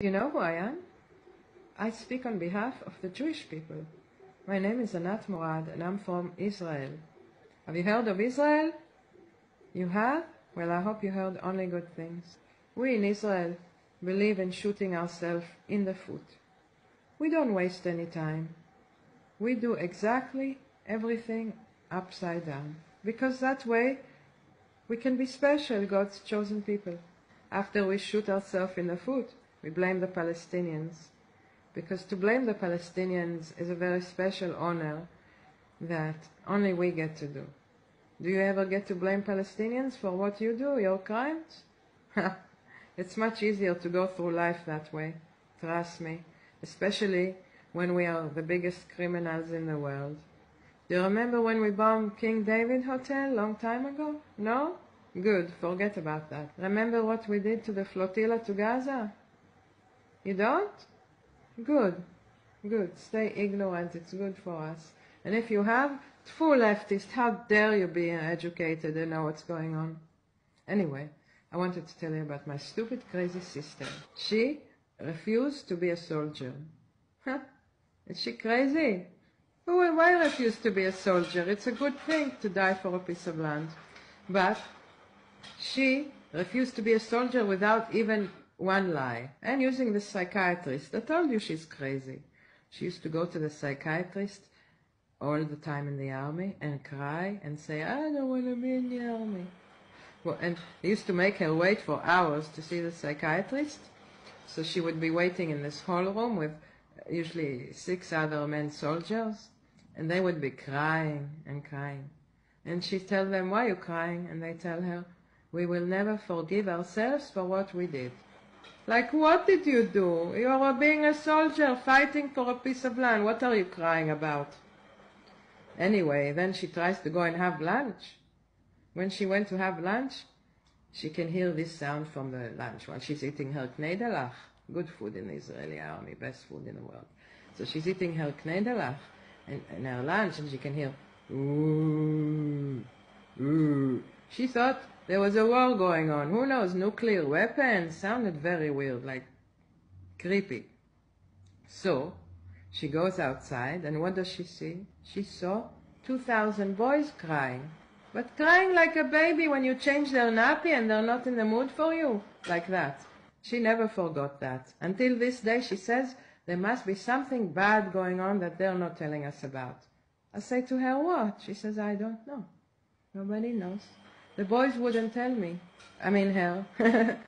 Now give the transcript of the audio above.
You know who I am? I speak on behalf of the Jewish people. My name is Anat Morad and I'm from Israel. Have you heard of Israel? You have? Well, I hope you heard only good things. We in Israel believe in shooting ourselves in the foot. We don't waste any time. We do exactly everything upside down. Because that way we can be special, God's chosen people. After we shoot ourselves in the foot, we blame the Palestinians. Because to blame the Palestinians is a very special honor that only we get to do. Do you ever get to blame Palestinians for what you do, your crimes? It's much easier to go through life that way, trust me, especially when we are the biggest criminals in the world. Do you remember when we bombed King David Hotel long time ago? No? Good, forget about that. Remember what we did to the flotilla to Gaza? You don't? Good, good. Stay ignorant, it's good for us. And if you have, full leftist, how dare you be educated and know what's going on? Anyway, I wanted to tell you about my stupid, crazy sister. She refused to be a soldier. Huh? Is she crazy? Why refuse to be a soldier? It's a good thing to die for a piece of land. But she refused to be a soldier without even one lie. And using the psychiatrist, I told you she's crazy. She used to go to the psychiatrist all the time in the army and cry and say, I don't want to be in the army. Well, and they used to make her wait for hours to see the psychiatrist. So she would be waiting in this hall room with usually 6 other men soldiers, and they would be crying and crying. And she'd tell them, why are you crying? And they tell her, we will never forgive ourselves for what we did. Like, what did you do? You are being a soldier fighting for a piece of land. What are you crying about? Anyway, then she tries to go and have lunch. When she went to have lunch, she can hear this sound from the lunch while she's eating her knedelach. Good food in the Israeli army, best food in the world. So she's eating her knedelach and her lunch, and she can hear, ooh, ooh. She thought there was a war going on. Who knows, nuclear weapons? Sounded very weird, like creepy. So she goes outside, and what does she see? She saw 2,000 boys crying. But crying like a baby when you change their nappy and they're not in the mood for you. Like that. She never forgot that. Until this day she says there must be something bad going on that they're not telling us about. I say to her, what? She says, I don't know. Nobody knows. The boys wouldn't tell me. I mean her.